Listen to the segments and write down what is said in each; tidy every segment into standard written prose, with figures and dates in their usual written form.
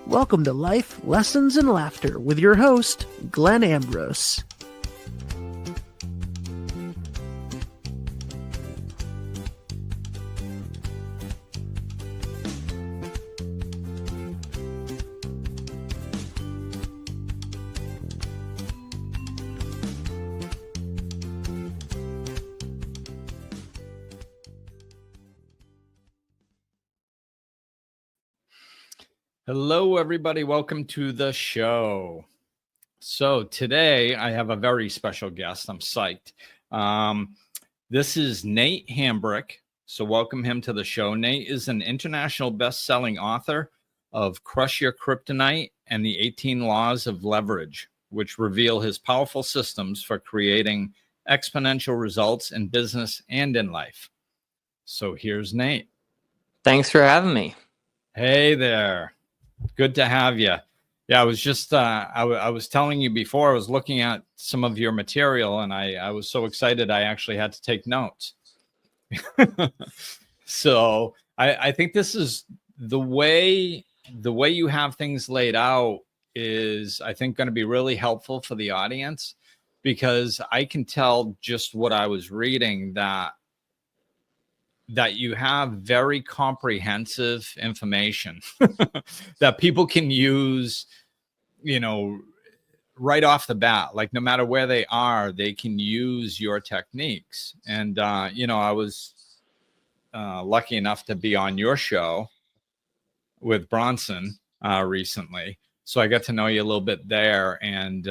Welcome to Life, Lessons, and Laughter with your host, Glenn Ambrose. Hello, everybody. Welcome to the show. So today I have a very special guest. I'm psyched. This is Nate Hambrick. So welcome him to the show. Nate is an international best-selling author of Crush Your Kryptonite and the 18 Laws of Leverage, which reveal his powerful systems for creating exponential results in business and in life. So here's Nate. Thanks for having me. Hey there. Good to have you. Yeah, I was just, I was telling you before, I was looking at some of your material and I was so excited I actually had to take notes. So I think this is the way you have things laid out is, I think, going to be really helpful for the audience, because I can tell just what I was reading that you have very comprehensive information that people can use, right off the bat. Like, no matter where they are, they can use your techniques. And, I was lucky enough to be on your show with Bronson recently. So I got to know you a little bit there. And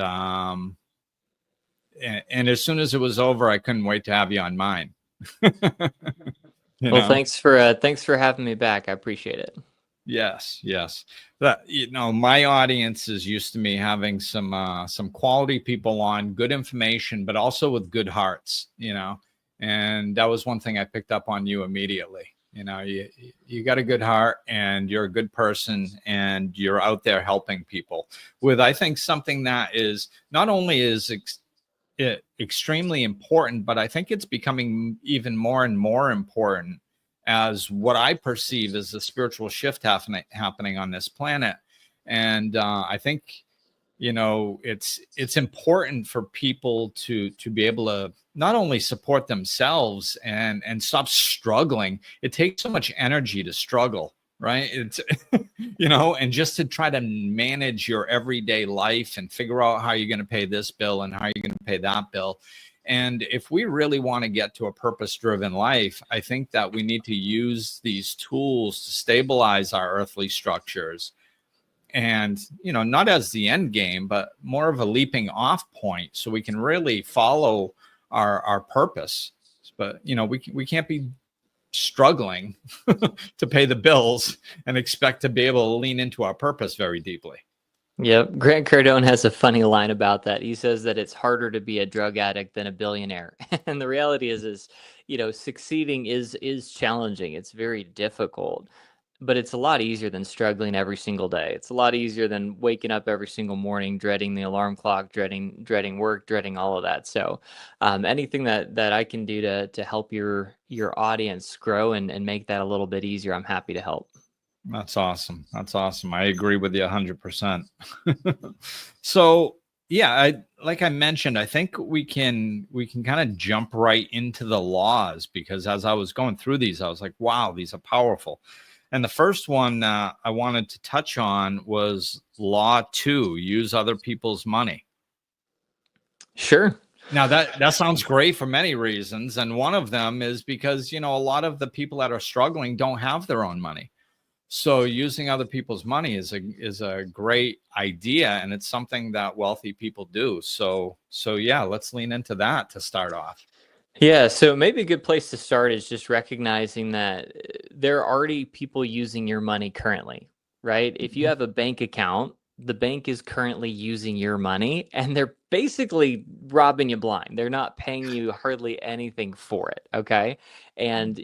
as soon as it was over, I couldn't wait to have you on mine. Well, thanks for having me back. I appreciate it. Yes. That, my audience is used to me having some quality people on, good information, but also with good hearts, and that was one thing I picked up on you immediately. You got a good heart and you're a good person and you're out there helping people with, I think, something that is not only is extremely important, but I think it's becoming even more and more important as what I perceive as a spiritual shift happening on this planet. And I think, it's important for people to be able to not only support themselves and stop struggling. It takes so much energy to struggle, right? It's, and just to try to manage your everyday life and figure out how you're going to pay this bill and how you're going to pay that bill. And if we really want to get to a purpose-driven life, I think that we need to use these tools to stabilize our earthly structures. And, not as the end game, but more of a leaping off point so we can really follow our purpose. But, we can't be struggling to pay the bills and expect to be able to lean into our purpose very deeply. Yep. Grant Cardone has a funny line about that. He says that it's harder to be a drug addict than a billionaire. And the reality is, succeeding is challenging. It's very difficult, but it's a lot easier than struggling every single day. It's a lot easier than waking up every single morning, dreading the alarm clock, dreading work, dreading all of that. So anything that I can do to help your audience grow and make that a little bit easier, I'm happy to help. That's awesome. I agree with you 100%. So yeah, like I mentioned, I think we can kind of jump right into the laws, because as I was going through these, I was like, wow, these are powerful. And the first one I wanted to touch on was Law 2, use other people's money. Sure. Now that sounds great for many reasons. And one of them is because, a lot of the people that are struggling don't have their own money. So using other people's money is a great idea, and it's something that wealthy people do. So yeah, let's lean into that to start off. Yeah, so maybe a good place to start is just recognizing that there are already people using your money currently, right? If you have a bank account, the bank is currently using your money and they're basically robbing you blind. They're not paying you hardly anything for it, okay? And,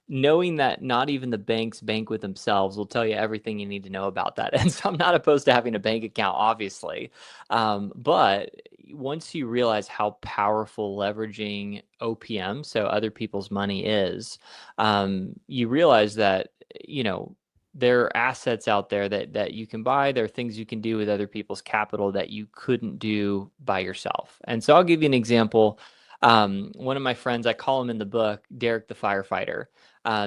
knowing that not even the banks bank with themselves will tell you everything you need to know about that. And so I'm not opposed to having a bank account, obviously. But once you realize how powerful leveraging OPM, so other people's money, is, you realize that, there are assets out there that you can buy. There are things you can do with other people's capital that you couldn't do by yourself. And so I'll give you an example. One of my friends, I call him in the book, Derek the firefighter,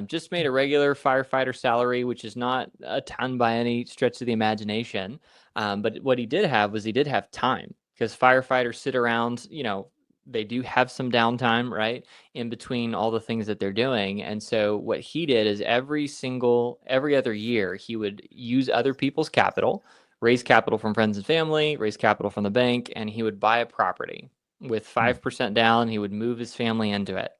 just made a regular firefighter salary, which is not a ton by any stretch of the imagination. But what he did have was he did have time, because firefighters sit around, they do have some downtime, right, in between all the things that they're doing. And so what he did is every other year, he would use other people's capital, raise capital from friends and family, raise capital from the bank, and he would buy a property with 5% down. He would move his family into it.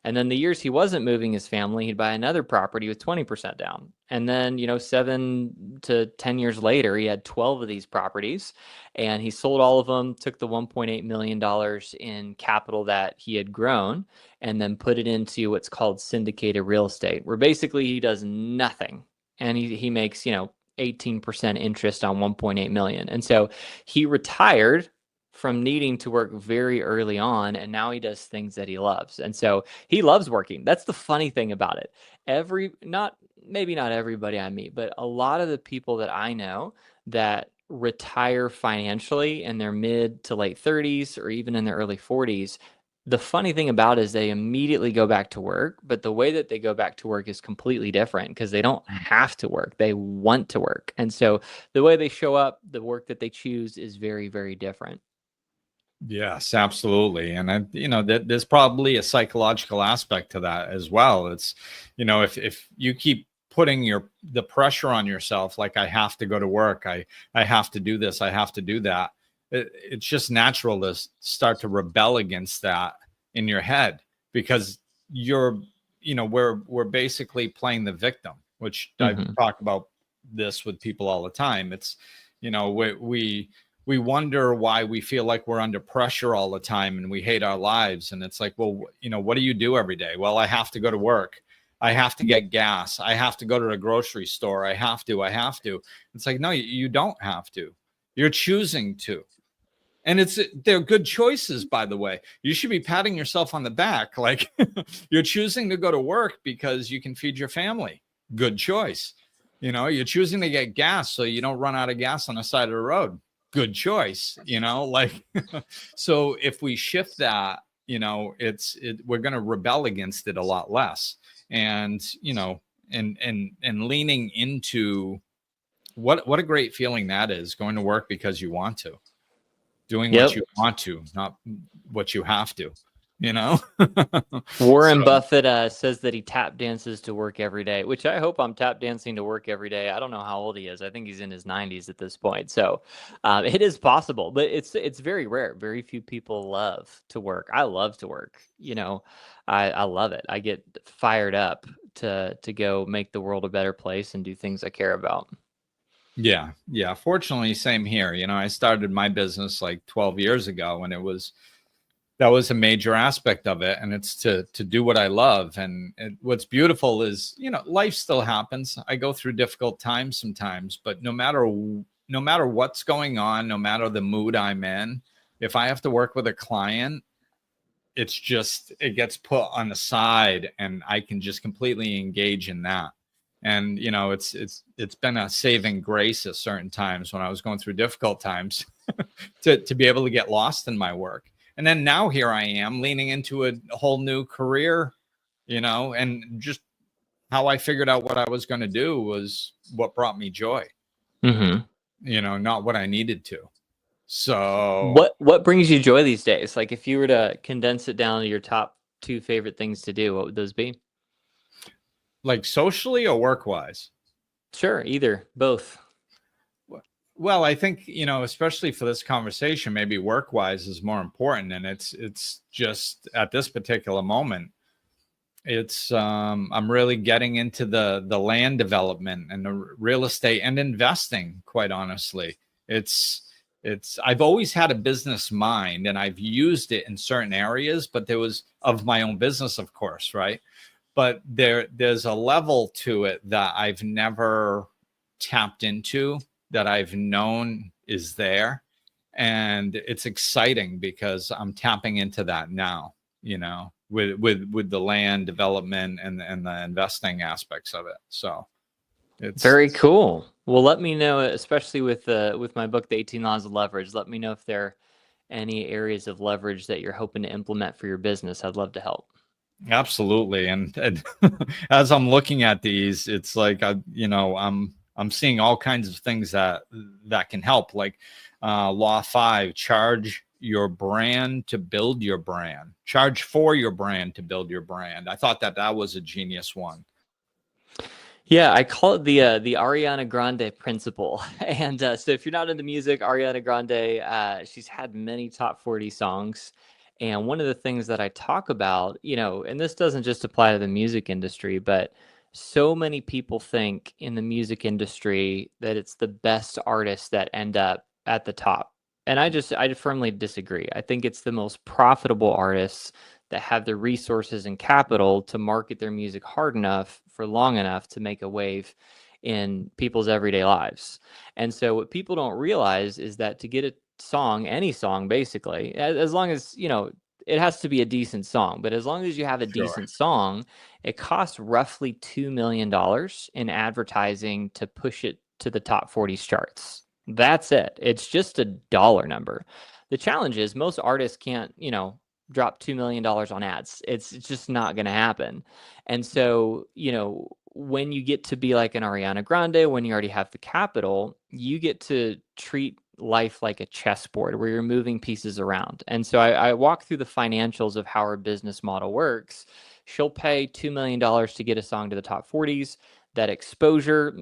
And then the years he wasn't moving his family, he'd buy another property with 20% down. And then, 7 to 10 years later, he had 12 of these properties, and he sold all of them, took the $1.8 million in capital that he had grown, and then put it into what's called syndicated real estate, where basically he does nothing. And he makes, 18% interest on 1.8 million. And so he retired from needing to work very early on, and now he does things that he loves. And so he loves working. That's the funny thing about it. Maybe not everybody I meet, but a lot of the people that I know that retire financially in their mid to late 30s or even in their early 40s, the funny thing about it is they immediately go back to work, but the way that they go back to work is completely different, because they don't have to work. They want to work. And so the way they show up, the work that they choose is very, very different. Yes, absolutely. And there's probably a psychological aspect to that as well. It's, if you keep putting the pressure on yourself, like, I have to go to work, I have to do this, I have to do that, it's just natural to start to rebel against that in your head, because we're basically playing the victim, which I talk about this with people all the time. It's, we wonder why we feel like we're under pressure all the time and we hate our lives. And it's like, well, what do you do every day? Well, I have to go to work. I have to get gas. I have to go to the grocery store. I have to. It's like, no, you don't have to. You're choosing to. And they're good choices, by the way. You should be patting yourself on the back. Like, you're choosing to go to work because you can feed your family. Good choice. You're choosing to get gas so you don't run out of gas on the side of the road. Good choice. So if we shift that, we're going to rebel against it a lot less. And, and leaning into what a great feeling that is, going to work because you want to, doing what you want to, not what you have to, Warren Buffett says that he tap dances to work every day, which I hope I'm tap dancing to work every day. I don't know how old he is. I think he's in his 90s at this point. So it is possible, but it's very rare. Very few people love to work. I love to work. I love it. I get fired up to go make the world a better place and do things I care about. Yeah. Fortunately, same here. I started my business like 12 years ago, and that was a major aspect of it. And it's to do what I love. And what's beautiful is, life still happens. I go through difficult times sometimes, but no matter what's going on, no matter the mood I'm in, if I have to work with a client, it gets put on the side and I can just completely engage in that. And, it's been a saving grace at certain times when I was going through difficult times to be able to get lost in my work. And then now here I am leaning into a whole new career, and just how I figured out what I was going to do was what brought me joy, not what I needed to. So what brings you joy these days? Like, if you were to condense it down to your top 2 favorite things to do, what would those be? Like, socially or work-wise? Sure, either, both. Well, I think, especially for this conversation, maybe work-wise is more important. And it's just at this particular moment, I'm really getting into the land development and the real estate and investing, quite honestly. I've always had a business mind, and I've used it in certain areas, but there was of my own business, of course, right? But there's a level to it that I've never tapped into, that I've known is there. And it's exciting because I'm tapping into that now, with the land development and the investing aspects of it. So Very cool. Well, let me know, especially with my book, The 18 Laws of Leverage. Let me know if there are any areas of leverage that you're hoping to implement for your business. I'd love to help. Absolutely. And as I'm looking at these, it's like, I'm seeing all kinds of things that can help, like law 5, charge your brand to build your brand, charge for your brand to build your brand. I thought that was a genius one. Yeah, I call it the Ariana Grande principle. And so if you're not into music, Ariana Grande, she's had many top 40 songs. And one of the things that I talk about, and this doesn't just apply to the music industry, but so many people think in the music industry that it's the best artists that end up at the top. And I firmly disagree. I think it's the most profitable artists that have the resources and capital to market their music hard enough for long enough to make a wave in people's everyday lives. And so what people don't realize is that to get a song, any song basically, as long as, it has to be a decent song, but as long as you have a decent song, it costs roughly $2 million in advertising to push it to the top 40 charts. That's it. It's just a dollar number. The challenge is most artists can't, drop $2 million on ads. It's just not going to happen. And so, when you get to be like an Ariana Grande, when you already have the capital, you get to treat life like a chessboard where you're moving pieces around. And so I walk through the financials of how her business model works. She'll pay $2 million to get a song to the top 40s. That exposure,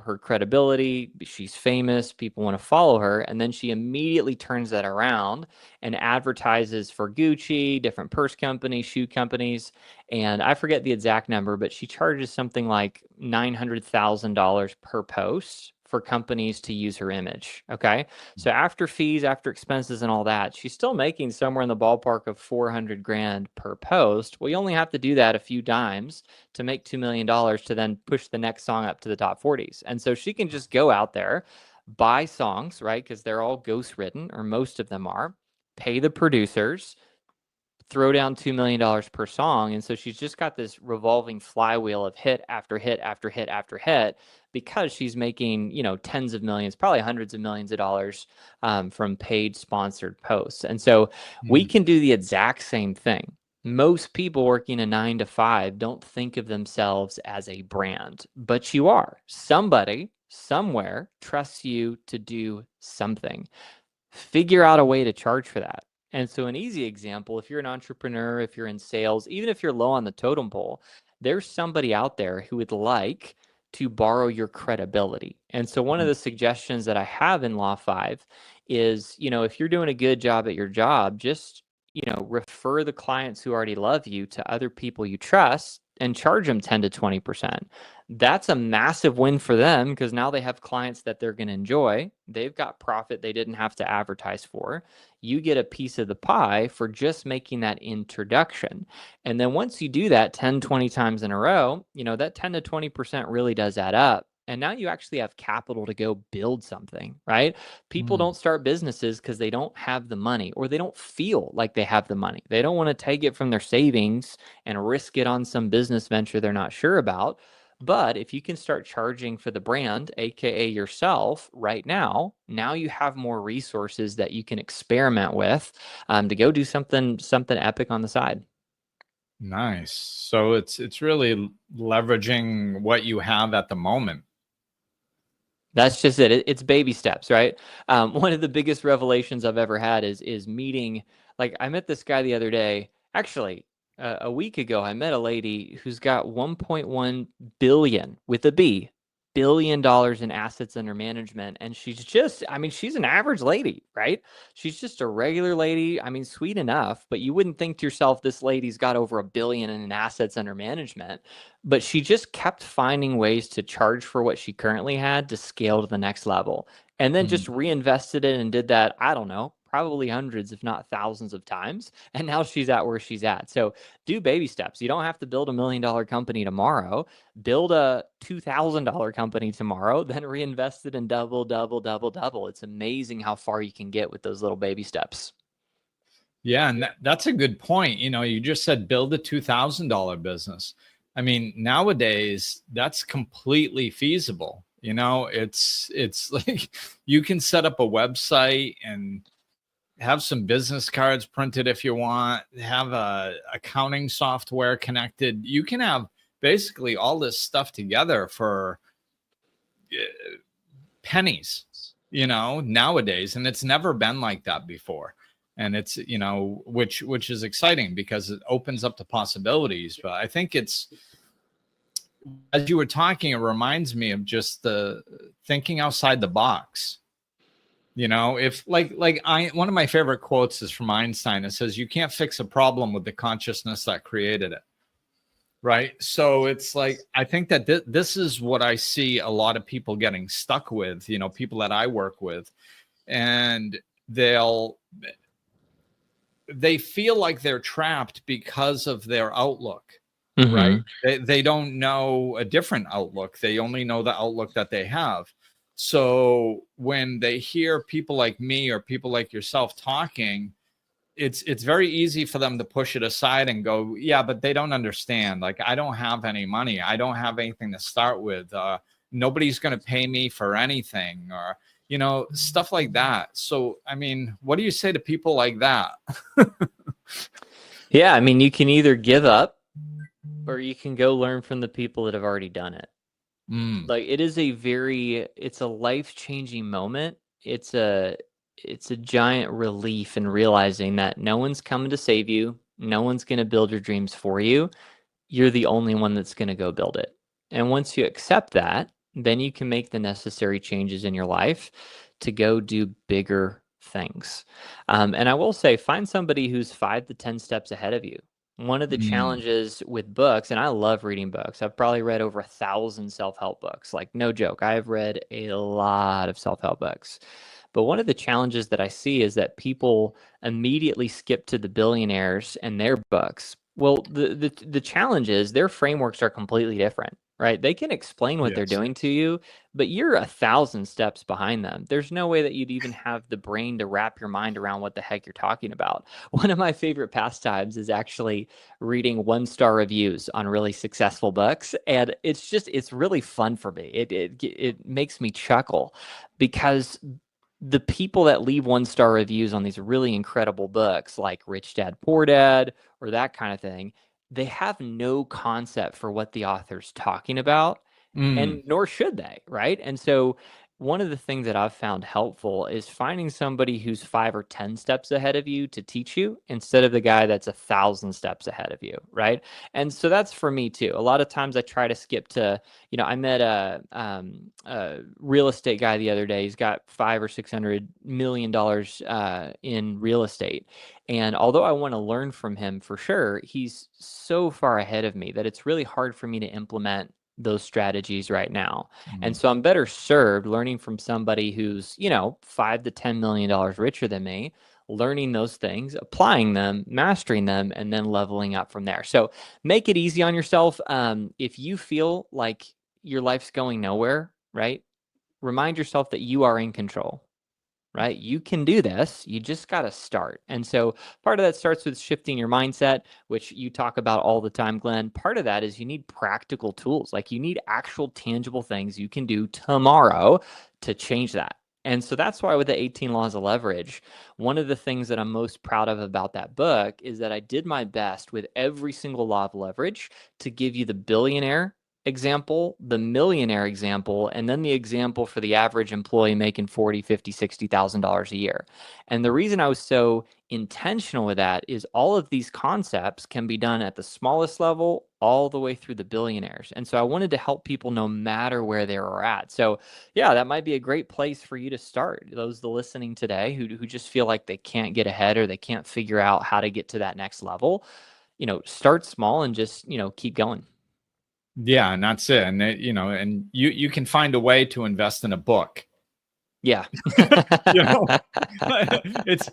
her credibility, she's famous, people want to follow her. And then she immediately turns that around and advertises for Gucci, different purse companies, shoe companies. And I forget the exact number, but she charges something like $900,000 per post for companies to use her image. Okay. So after fees, after expenses and all that, she's still making somewhere in the ballpark of 400 grand per post. Well, you only have to do that a few times to make $2 million to then push the next song up to the top 40s. And so she can just go out there, buy songs, right? Because they're all ghost written, or most of them are, pay the producers, throw down $2 million per song. And so she's just got this revolving flywheel of hit after hit after hit after hit, because she's making, tens of millions, probably hundreds of millions of dollars from paid sponsored posts. And so we can do the exact same thing. Most people working a 9 to 5 don't think of themselves as a brand, but you are. Somebody somewhere trusts you to do something. Figure out a way to charge for that. And so an easy example, if you're an entrepreneur, if you're in sales, even if you're low on the totem pole, there's somebody out there who would like to borrow your credibility. And so one of the suggestions that I have in Law 5 is, if you're doing a good job at your job, just, refer the clients who already love you to other people you trust and charge them 10 to 20%. That's a massive win for them, because now they have clients that they're going to enjoy. They've got profit they didn't have to advertise for. You get a piece of the pie for just making that introduction. And then once you do that 10, 20 times in a row, that 10 to 20% really does add up. And now you actually have capital to go build something, right? People don't start businesses because they don't have the money, or they don't feel like they have the money. They don't want to take it from their savings and risk it on some business venture they're not sure about. But if you can start charging for the brand, aka yourself, right now you have more resources that you can experiment with to go do something epic on the side. Nice. So it's really leveraging what you have at the moment. That's just it. It's baby steps, right? One of the biggest revelations I've ever had is meeting. Like, I met this guy the other day. Actually, a week ago, I met a lady who's got 1.1 billion with a B billion dollars in assets under management, and she's an average lady, right? She's just a regular lady. Sweet enough, but you wouldn't think to yourself, this lady's got over $1 billion in assets under management. But she just kept finding ways to charge for what she currently had to scale to the next level, and then just reinvested it and did that, I don't know, probably hundreds, if not thousands of times. And now she's at where she's at. So do baby steps. You don't have to build $1 million company tomorrow. Build a $2,000 company tomorrow, then reinvest it and double, double, double, double. It's amazing how far you can get with those little baby steps. Yeah. And that's a good point. You just said build a $2,000 business. I mean, nowadays that's completely feasible. You know, it's like you can set up a website and have some business cards printed if you want, have a accounting software connected. You can have basically all this stuff together for pennies, you know, nowadays. And it's never been like that before. And it's, you know, which is exciting because it opens up the possibilities. But I think it's, as you were talking, it reminds me of just the thinking outside the box. You know, if one of my favorite quotes is from Einstein. It says, you can't fix a problem with the consciousness that created it. Right. So it's like, I think that this is what I see a lot of people getting stuck with, you know, people that I work with, and they feel like they're trapped because of their outlook. Mm-hmm. Right. They don't know a different outlook. They only know the outlook that they have. So when they hear people like me or people like yourself talking, it's very easy for them to push it aside and go, yeah, but they don't understand. Like, I don't have any money. I don't have anything to start with. Nobody's going to pay me for anything, or, you know, stuff like that. So, I mean, what do you say to people like that? Yeah, I mean, you can either give up or you can go learn from the people that have already done it. Like, it's a life-changing moment. It's a giant relief in realizing that no one's coming to save you. No one's going to build your dreams for you. You're the only one that's going to go build it. And once you accept that, then you can make the necessary changes in your life to go do bigger things. And I will say, find somebody who's 5 to 10 steps ahead of you. One of the challenges with books, and I love reading books. I've probably read over 1,000 self-help books. Like, no joke. I've read a lot of self-help books. But one of the challenges that I see is that people immediately skip to the billionaires and their books. Well, the challenge is their frameworks are completely different, right? They can explain what they're doing to you, but you're 1,000 steps behind them. There's no way that you'd even have the brain to wrap your mind around what the heck you're talking about. One of my favorite pastimes is actually reading 1-star reviews on really successful books. And it's really fun for me. It makes me chuckle because the people that leave 1-star reviews on these really incredible books like Rich Dad Poor Dad or that kind of thing, they have no concept for what the author's talking about, and nor should they, right? And so one of the things that I've found helpful is finding somebody who's 5 or 10 steps ahead of you to teach you instead of the guy that's 1,000 steps ahead of you, right? And so that's for me too. A lot of times I try to skip to, you know, I met a real estate guy the other day. He's got $500 or $600 million in real estate. And although I want to learn from him for sure, he's so far ahead of me that it's really hard for me to implement those strategies right now. And so I'm better served learning from somebody who's, you know, $5 to $10 million richer than me, learning those things, applying them, mastering them, and then leveling up from there. So make it easy on yourself. If you feel like your life's going nowhere, right? Remind yourself that you are in control. Right? You can do this. You just got to start. And so part of that starts with shifting your mindset, which you talk about all the time, Glenn. Part of that is you need practical tools. Like, you need actual tangible things you can do tomorrow to change that. And so that's why with the 18 Laws of Leverage, one of the things that I'm most proud of about that book is that I did my best with every single law of leverage to give you the billionaire example, the millionaire example, and then the example for the average employee making $40,000, $50,000, $60,000 a year. And the reason I was so intentional with that is all of these concepts can be done at the smallest level all the way through the billionaires. And so I wanted to help people no matter where they are at. So yeah, that might be a great place for you to start. Those listening today who just feel like they can't get ahead or they can't figure out how to get to that next level, you know, start small and just, you know, keep going. Yeah, and that's it. And you know, and you can find a way to invest in a book. Yeah. You know, it's,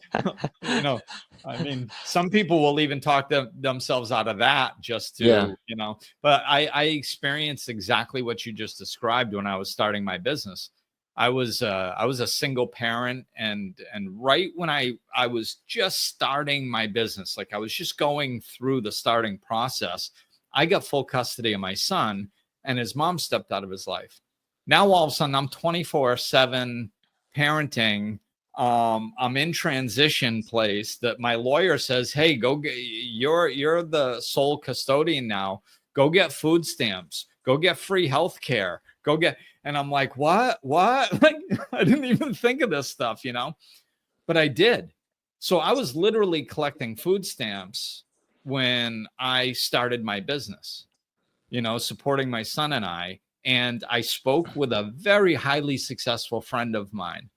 you know, I mean, some people will even talk themselves out of that just to, you know, but I experienced exactly what you just described when I was starting my business. I was a single parent, and right when I was just starting my business, like I was just going through the starting process, I got full custody of my son, and his mom stepped out of his life. Now, all of a sudden, I'm 24/7 parenting. I'm in transition place that my lawyer says, hey, go get, you're the sole custodian now. Go get food stamps. Go get free health care. Go get, and I'm like, what? Like, I didn't even think of this stuff, you know, but I did. So I was literally collecting food stamps when I started my business, you know, supporting my son and I. And I spoke with a very highly successful friend of mine.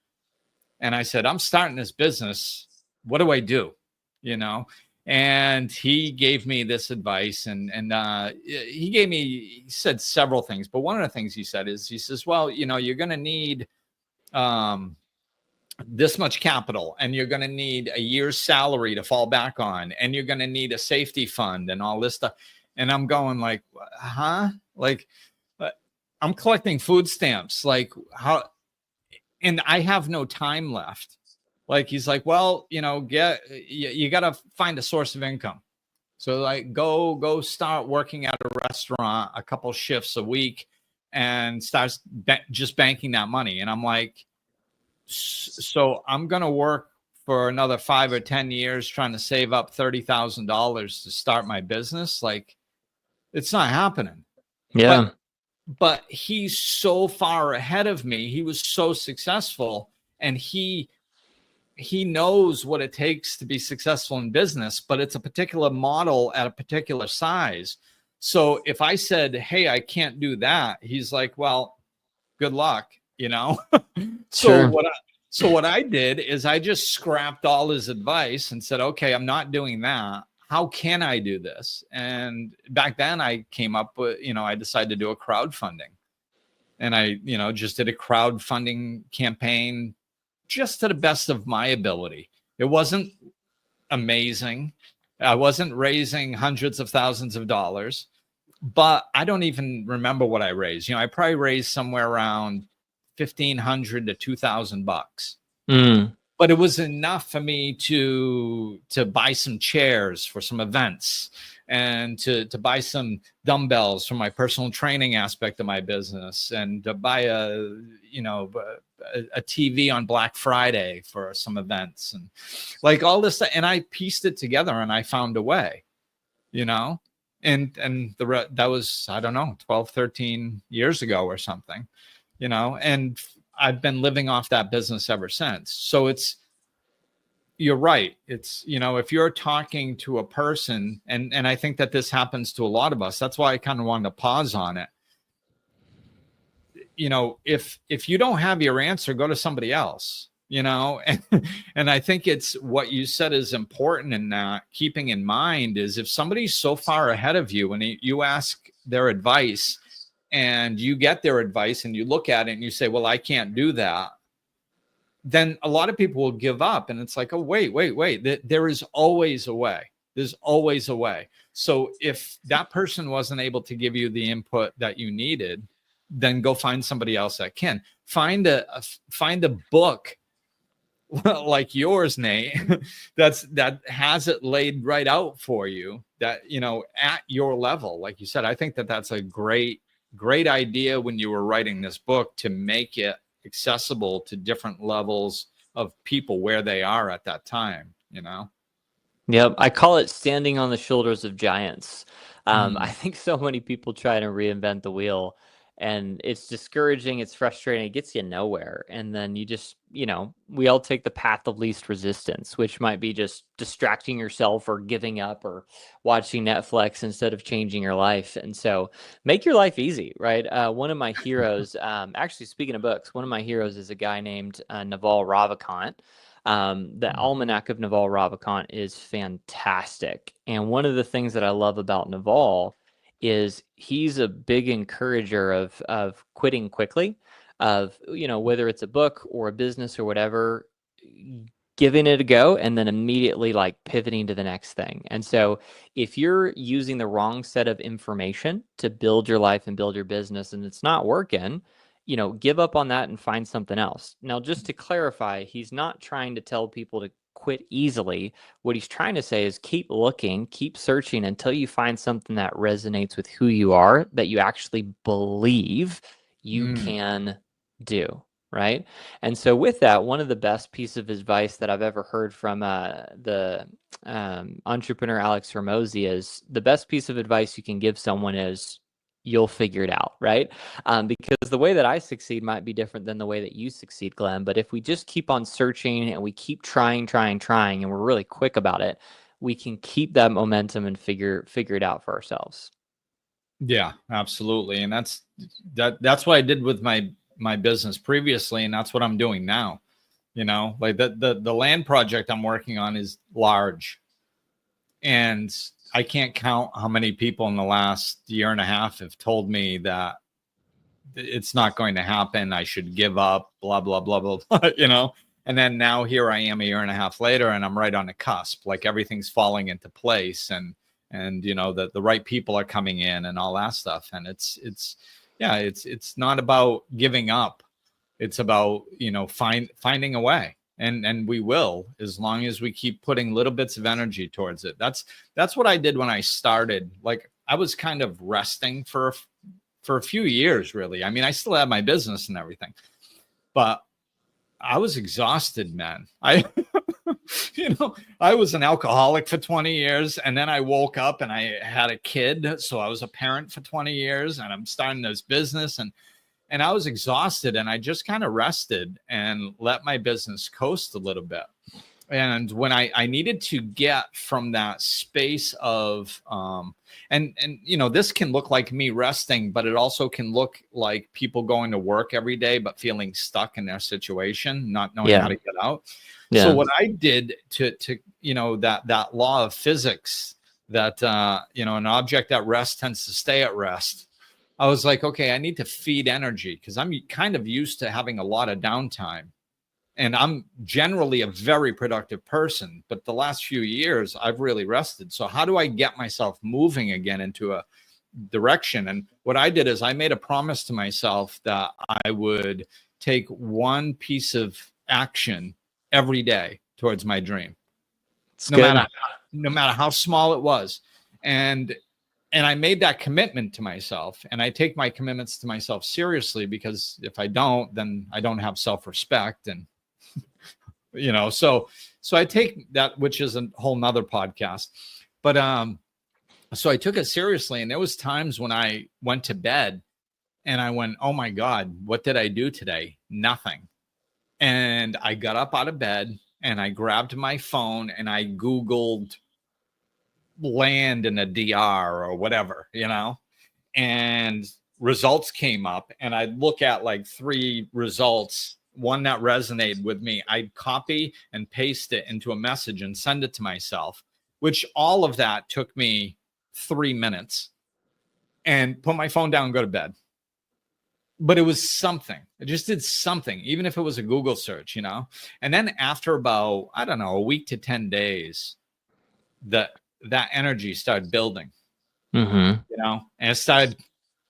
And I said, I'm starting this business. What do I do? You know? And he gave me this advice, and he said several things, but one of the things he said is, he says, well, you know, you're going to need this much capital, and you're going to need a year's salary to fall back on, and you're going to need a safety fund and all this stuff. And I'm going like, huh? Like, I'm collecting food stamps. Like, how? And I have no time left. Like, he's like, well, you know, you got to find a source of income. So like, go start working at a restaurant a couple shifts a week and start just banking that money. And I'm like, so I'm going to work for another 5 or 10 years trying to save up $30,000 to start my business. Like, it's not happening. Yeah. But he's so far ahead of me. He was so successful, and he knows what it takes to be successful in business, but it's a particular model at a particular size. So if I said, hey, I can't do that, he's like, well, good luck, you know? Sure. So what I did is I just scrapped all his advice and said, okay, I'm not doing that. How can I do this? And back then I came up with, you know, I decided to do a crowdfunding, and I, you know, just did a crowdfunding campaign just to the best of my ability. It wasn't amazing. I wasn't raising hundreds of thousands of dollars, but I don't even remember what I raised. You know, I probably raised somewhere around $1,500 to $2,000. But it was enough for me to buy some chairs for some events, and to buy some dumbbells for my personal training aspect of my business, and to buy a TV on Black Friday for some events, and like all this stuff. And I pieced it together, and I found a way, you know, and that was, I don't know, 12, 13 years ago or something, you know, and I've been living off that business ever since. So you're right. It's, you know, if you're talking to a person, and I think that this happens to a lot of us, that's why I kind of wanted to pause on it. You know, if you don't have your answer, go to somebody else, you know, and I think it's what you said is important in that, keeping in mind is, if somebody's so far ahead of you and you ask their advice, and you get their advice and you look at it and you say, well, I can't do that, then a lot of people will give up. And it's like, oh, wait. There is always a way. There's always a way. So if that person wasn't able to give you the input that you needed, then go find somebody else that can. Find a book like yours, Nate, that has it laid right out for you, that, you know, at your level. Like you said, I think that's a great idea when you were writing this book, to make it accessible to different levels of people where they are at that time, you know? Yep. I call it standing on the shoulders of giants. I think so many people try to reinvent the wheel, and it's discouraging. It's frustrating. It gets you nowhere. And then you just, you know, we all take the path of least resistance, which might be just distracting yourself or giving up or watching Netflix instead of changing your life. And so make your life easy, right? One of my heroes, actually, speaking of books, one of my heroes is a guy named Naval Ravikant. The Almanac of Naval Ravikant is fantastic. And one of the things that I love about Naval is he's a big encourager of quitting quickly, of, you know, whether it's a book or a business or whatever, giving it a go and then immediately like pivoting to the next thing. And so if you're using the wrong set of information to build your life and build your business and it's not working, you know, give up on that and find something else. Now, just to clarify, he's not trying to tell people to quit easily. What he's trying to say is keep looking, keep searching until you find something that resonates with who you are, that you actually believe you can do. Right. And so with that, one of the best pieces of advice that I've ever heard from the entrepreneur Alex Hormozy is the best piece of advice you can give someone is you'll figure it out. Right. Because the way that I succeed might be different than the way that you succeed, Glenn. But if we just keep on searching and we keep trying, and we're really quick about it, we can keep that momentum and figure it out for ourselves. Yeah, absolutely. And that's what I did with my business previously, and that's what I'm doing now. You know, like the land project I'm working on is large, and I can't count how many people in the last year and a half have told me that it's not going to happen. I should give up, blah, blah, blah, blah, blah, you know? And then now here I am a year and a half later, and I'm right on the cusp, like everything's falling into place, and you know, the right people are coming in and all that stuff. And it's not about giving up. It's about, you know, finding a way. And we will, as long as we keep putting little bits of energy towards it. That's what I did when I started. Like, I was kind of resting for a few years, really. I mean, I still had my business and everything, but I was exhausted, man. You know, I was an alcoholic for 20 years, and then I woke up and I had a kid. So I was a parent for 20 years, and I'm starting this business, and I was exhausted, and I just kind of rested and let my business coast a little bit. And when I needed to get from that space of, and you know, this can look like me resting, but it also can look like people going to work every day, but feeling stuck in their situation, not knowing how to get out. Yeah. So what I did to, you know, that law of physics that, you know, an object at rest tends to stay at rest. I was like, okay, I need to feed energy, because I'm kind of used to having a lot of downtime. And I'm generally a very productive person, but the last few years I've really rested. So how do I get myself moving again into a direction? And what I did is I made a promise to myself that I would take one piece of action every day towards my dream, no matter how small it was. And I made that commitment to myself, and I take my commitments to myself seriously, because if I don't, then I don't have self-respect. And you know, so I take that, which is a whole nother podcast, but so I took it seriously. And there was times when I went to bed and I went, oh my God, what did I do today? Nothing. And I got up out of bed and I grabbed my phone and I Googled land in a DR or whatever, you know, and results came up, and I'd look at like 3 results, one that resonated with me. I'd copy and paste it into a message and send it to myself, which all of that took me 3 minutes, and put my phone down and go to bed. But it was something. I just did something, even if it was a Google search, you know? And then after about, I don't know, a week to 10 days, that energy started building, you know, and it started,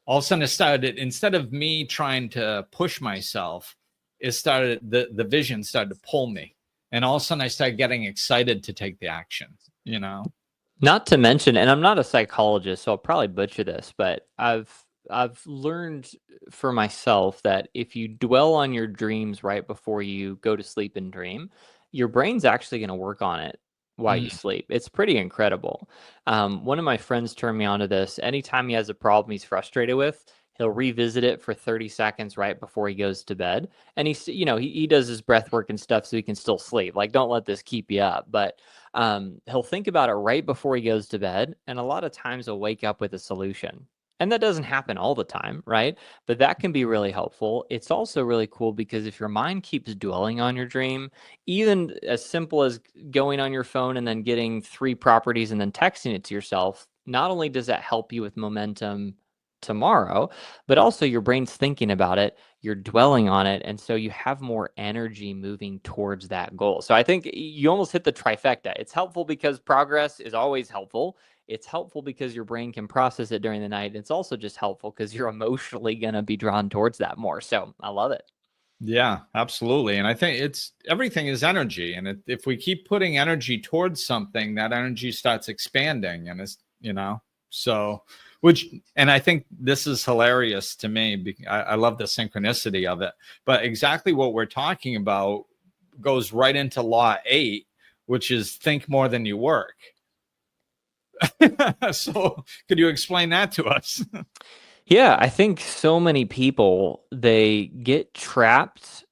all of a sudden it started, instead of me trying to push myself, it started, the vision started to pull me. And all of a sudden I started getting excited to take the action, you know? Not to mention, and I'm not a psychologist, so I'll probably butcher this, but I've learned for myself that if you dwell on your dreams right before you go to sleep and dream, your brain's actually going to work on it while you sleep. It's pretty incredible. One of my friends turned me on to this. Anytime he has a problem he's frustrated with, he'll revisit it for 30 seconds right before he goes to bed. And he does his breath work and stuff so he can still sleep. Like, don't let this keep you up. But he'll think about it right before he goes to bed. And a lot of times he'll wake up with a solution. And that doesn't happen all the time, right? But that can be really helpful. It's also really cool because if your mind keeps dwelling on your dream, even as simple as going on your phone and then getting 3 properties and then texting it to yourself, not only does that help you with momentum tomorrow, but also your brain's thinking about it, you're dwelling on it, and so you have more energy moving towards that goal. So I think you almost hit the trifecta. It's helpful because progress is always helpful. It's helpful because your brain can process it during the night. It's also just helpful because you're emotionally going to be drawn towards that more. So I love it. Yeah, absolutely. And I think everything is energy. And if we keep putting energy towards something, that energy starts expanding. And so, and I think this is hilarious to me. I love the synchronicity of it. But exactly what we're talking about goes right into law 8, which is think more than you work. So could you explain that to us? Yeah, I think so many people, they get trapped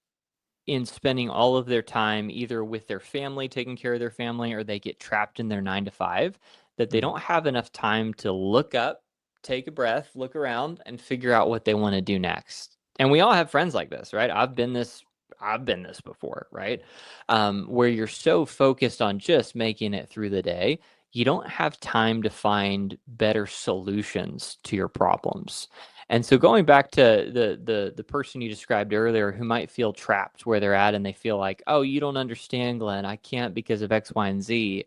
in spending all of their time either with their family, taking care of their family, or they get trapped in their 9 to 5, that they don't have enough time to look up, take a breath, look around, and figure out what they want to do next. And we all have friends like this, right? I've been this before, right? Where you're so focused on just making it through the day, you don't have time to find better solutions to your problems. And so going back to the person you described earlier who might feel trapped where they're at and they feel like, oh, you don't understand, Glenn, I can't because of X, Y, and Z.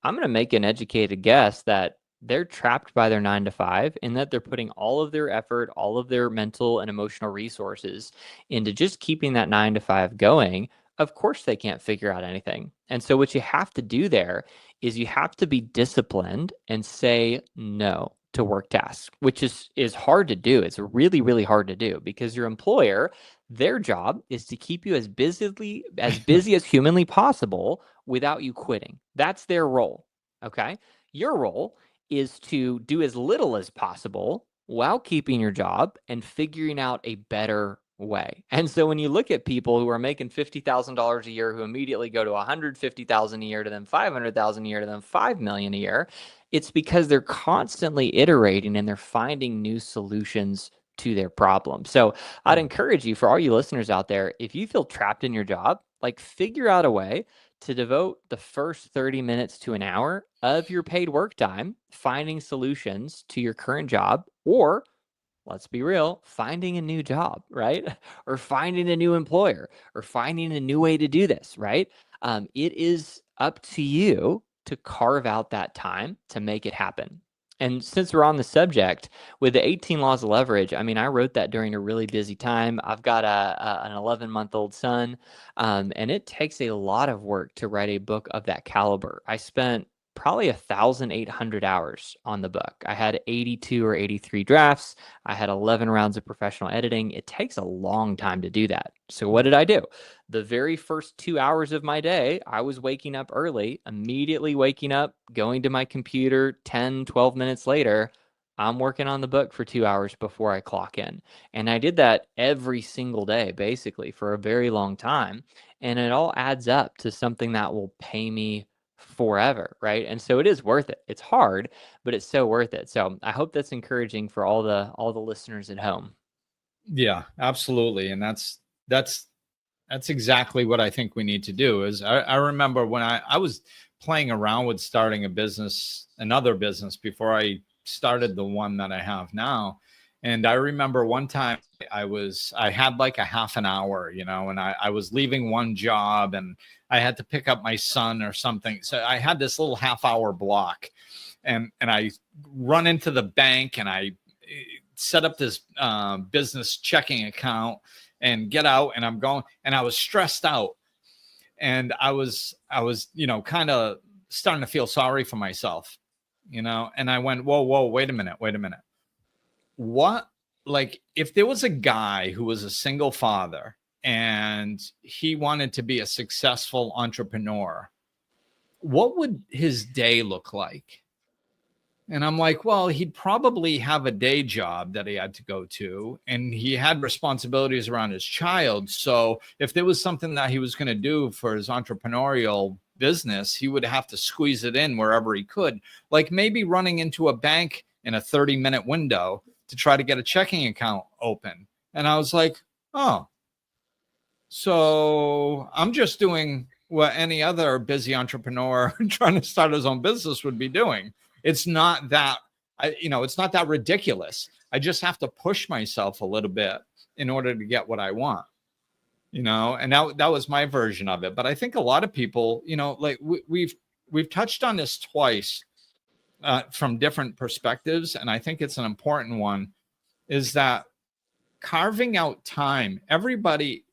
I'm going to make an educated guess that they're trapped by their 9 to 5 and that they're putting all of their effort, all of their mental and emotional resources into just keeping that 9 to 5 going. Of course, they can't figure out anything. And so what you have to do there is you have to be disciplined and say no to work tasks, which is hard to do. It's really, really hard to do because your employer, their job is to keep you as busy as humanly possible without you quitting. That's their role. Okay. Your role is to do as little as possible while keeping your job and figuring out a better way. And so when you look at people who are making $50,000 a year who immediately go to $150,000 a year to then $500,000 a year to then $5 million a year, it's because they're constantly iterating and they're finding new solutions to their problem. So I'd encourage you, for all you listeners out there, if you feel trapped in your job, like figure out a way to devote the first 30 minutes to an hour of your paid work time finding solutions to your current job, or let's be real, finding a new job, right? Or finding a new employer or finding a new way to do this, right? It is up to you to carve out that time to make it happen. And since we're on the subject with the 18 laws of leverage, I mean, I wrote that during a really busy time. I've got an 11-month-old son, and it takes a lot of work to write a book of that caliber. I spent probably 1,800 hours on the book. I had 82 or 83 drafts. I had 11 rounds of professional editing. It takes a long time to do that. So what did I do? The very first 2 hours of my day, I was waking up early, immediately waking up, going to my computer. 10, 12 minutes later, I'm working on the book for 2 hours before I clock in. And I did that every single day, basically, for a very long time. And it all adds up to something that will pay me forever, right? And so it is worth it. It's hard, but it's so worth it. So I hope that's encouraging for all the listeners at home. Yeah, absolutely. And that's exactly what I think we need to do. Is I remember when I was playing around with starting another business before I started the one that I have now. And I remember one time I had like a half an hour, and I was leaving one job and I had to pick up my son or something. So I had this little half-hour block, and I run into the bank and I set up this business checking account and get out, and I'm going, and I was stressed out, and I was kind of starting to feel sorry for myself, and I went, whoa, wait a minute. What, like, if there was a guy who was a single father and he wanted to be a successful entrepreneur, what would his day look like? And I'm like, well, he'd probably have a day job that he had to go to, and he had responsibilities around his child. So if there was something that he was going to do for his entrepreneurial business, he would have to squeeze it in wherever he could, like maybe running into a bank in a 30-minute window to try to get a checking account open. And I was like, oh, so I'm just doing what any other busy entrepreneur trying to start his own business would be doing. It's not that, it's not that ridiculous. I just have to push myself a little bit in order to get what I want, and that was my version of it. But I think a lot of people, like we've touched on this twice from different perspectives. And I think it's an important one, is that carving out time. Everybody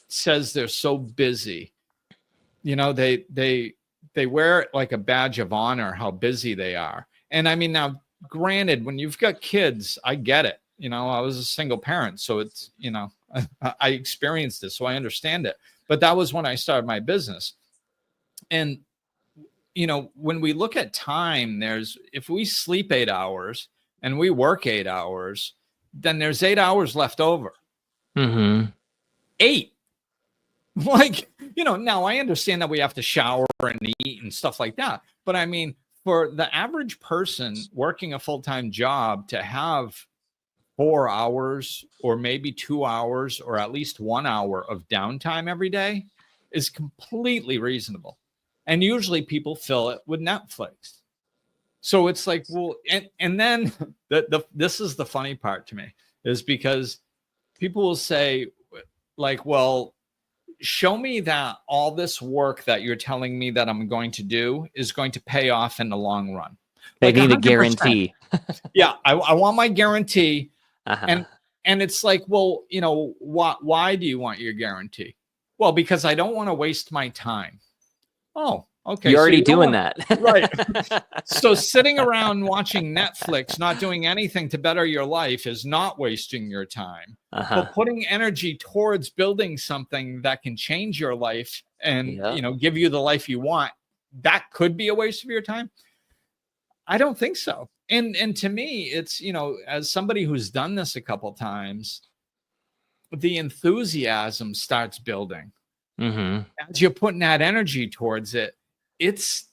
says they're so busy, they wear it like a badge of honor how busy they are. And I mean, now granted, when you've got kids, I get it. I was a single parent, so it's, I experienced this, so I understand it. But that was when I started my business. And, when we look at time, if we sleep 8 hours and we work 8 hours, then there's 8 hours left over. 8. Like, now I understand that we have to shower and eat and stuff like that. But I mean, for the average person working a full-time job to have 4 hours or maybe 2 hours or at least 1 hour of downtime every day is completely reasonable. And usually people fill it with Netflix. So it's like, well, and then this is the funny part to me, is because people will say like, well, show me that all this work that you're telling me that I'm going to do is going to pay off in the long run. They like need 100%. a guarantee. Yeah, I want my guarantee. Uh-huh. And it's like, well, why do you want your guarantee? Well, because I don't want to waste my time. Oh, okay. You're already doing that. Right. So sitting around watching Netflix, not doing anything to better your life is not wasting your time. But putting energy towards building something that can change your life and, give you the life you want, that could be a waste of your time. I don't think so. And to me, it's, as somebody who's done this a couple times, the enthusiasm starts building. As you're putting that energy towards it, it's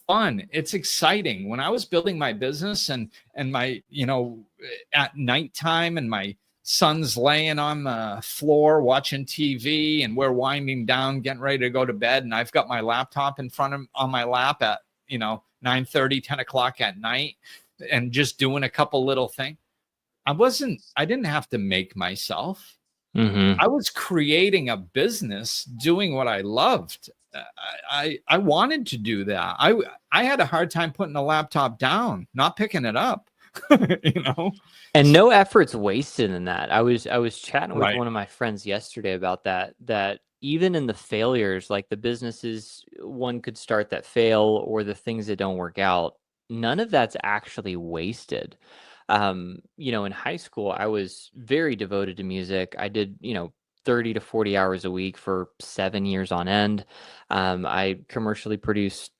fun. It's exciting. When I was building my business and my, at nighttime and my son's laying on the floor watching TV and we're winding down, getting ready to go to bed. And I've got my laptop in front of on my lap at, 9:30, 10 o'clock at night and just doing a couple little things. I didn't have to make myself. I was creating a business, doing what I loved. I wanted to do that. I had a hard time putting the laptop down, not picking it up, And no effort's wasted in that. I was chatting with Right. one of my friends yesterday about that even in the failures, like the businesses one could start that fail or the things that don't work out, none of that's actually wasted. In high school, I was very devoted to music. I did, 30 to 40 hours a week for 7 years on end. I commercially produced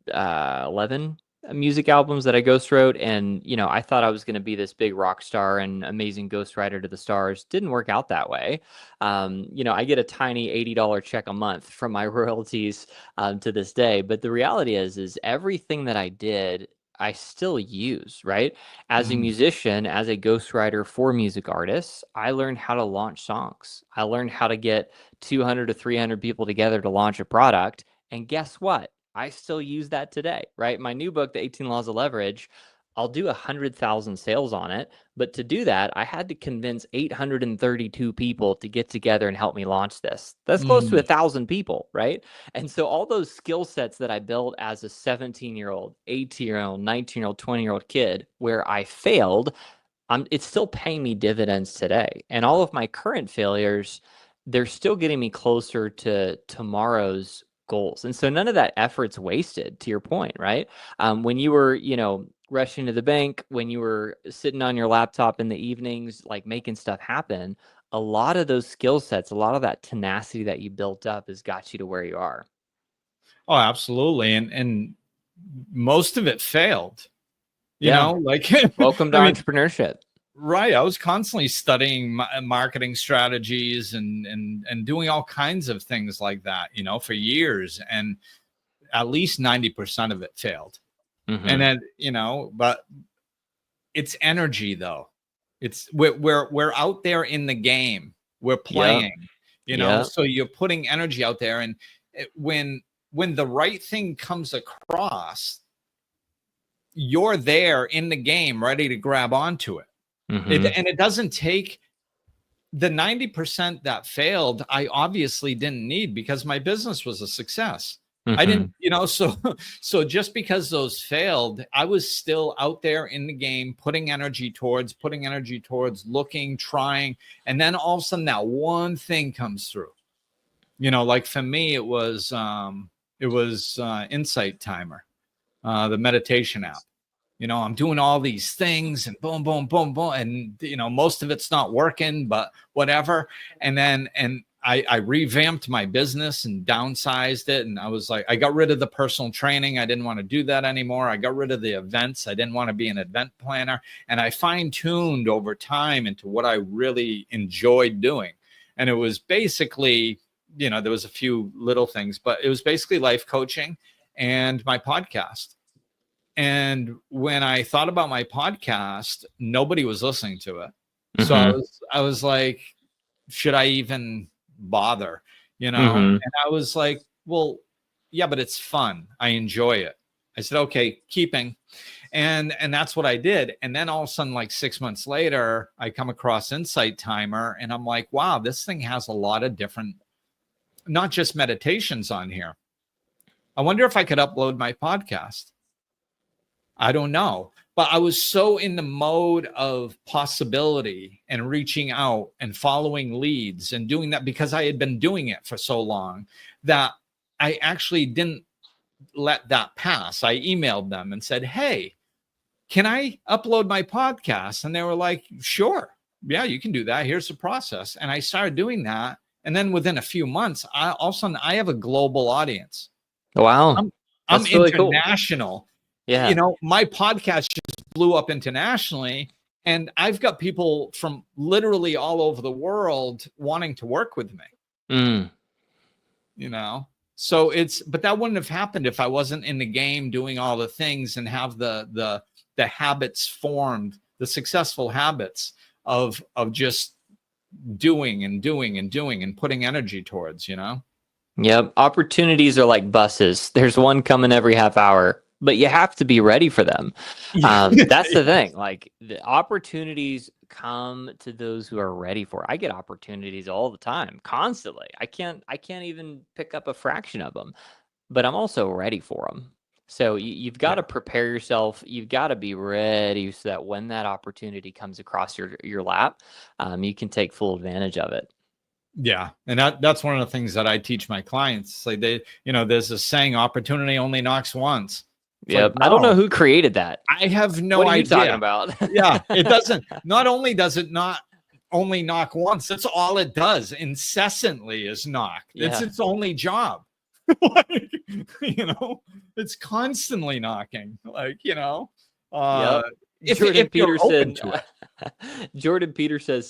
11 music albums that I ghost wrote. And, I thought I was going to be this big rock star and amazing ghostwriter to the stars. Didn't work out that way. I get a tiny $80 check a month from my royalties to this day. But the reality is everything that I did, I still use, right? As a musician, as a ghostwriter for music artists, I learned how to launch songs. I learned how to get 200 to 300 people together to launch a product. And guess what? I still use that today, right? My new book, The 18 Laws of Leverage, I'll do 100,000 sales on it. But to do that, I had to convince 832 people to get together and help me launch this. That's close to 1,000 people, right? And so all those skill sets that I built as a 17-year-old, 18-year-old, 19-year-old, 20-year-old kid, where I failed, it's still paying me dividends today. And all of my current failures, they're still getting me closer to tomorrow's goals. And so none of that effort's wasted, to your point, right? When you were, rushing to the bank, when you were sitting on your laptop in the evenings, like making stuff happen, a lot of those skill sets, a lot of that tenacity that you built up has got you to where you are. Oh, absolutely. And most of it failed, like welcome to entrepreneurship. Right. I was constantly studying marketing strategies and doing all kinds of things like that, for years. And at least 90% of it failed. And then, but it's energy though. It's we're out there in the game. We're playing, so you're putting energy out there. And when the right thing comes across, you're there in the game, ready to grab onto it. And it doesn't take the 90% that failed. I obviously didn't need, because my business was a success. I didn't, so just because those failed, I was still out there in the game, putting energy towards looking, trying. And then all of a sudden that one thing comes through. Like for me, it was Insight Timer, the meditation app. I'm doing all these things and boom, boom, boom, boom. And, most of it's not working, but whatever. And I revamped my business and downsized it. And I was like, I got rid of the personal training. I didn't want to do that anymore. I got rid of the events. I didn't want to be an event planner. And I fine-tuned over time into what I really enjoyed doing. And it was basically, there was a few little things, but it was basically life coaching and my podcast. And when I thought about my podcast, nobody was listening to it. Mm-hmm. So I was like, should I even bother? Mm-hmm. And I was like, well, yeah, but it's fun. I enjoy it. I said, okay, keeping. And that's what I did. And then all of a sudden, like 6 months later, I come across Insight Timer and I'm like, wow, this thing has a lot of different, not just meditations on here. I wonder if I could upload my podcast. I don't know, but I was so in the mode of possibility and reaching out and following leads and doing that because I had been doing it for so long that I actually didn't let that pass. I emailed them and said, hey, can I upload my podcast? And they were like, sure. Yeah, you can do that. Here's the process. And I started doing that. And then within a few months, all of a sudden I have a global audience. Wow. I'm really international. Cool. Yeah. My podcast just blew up internationally and I've got people from literally all over the world wanting to work with me. So but that wouldn't have happened if I wasn't in the game doing all the things and have the habits formed, the successful habits of just doing and doing and doing and putting energy towards, Yep. Opportunities are like buses. There's one coming every half hour. But you have to be ready for them. That's the thing. Like the opportunities come to those who are ready for it. I get opportunities all the time, constantly. I can't even pick up a fraction of them, but I'm also ready for them. So you've got to prepare yourself. You've got to be ready so that when that opportunity comes across your lap, you can take full advantage of it. Yeah. And that's one of the things that I teach my clients. Like there's a saying, opportunity only knocks once. Yeah, like, no. I don't know who created that. I have no idea. What are you talking about? Yeah, it doesn't. Not only does it not only knock once, that's all it does. Incessantly is knock. Yeah. It's its only job. Like, it's constantly knocking. Like, Jordan Peterson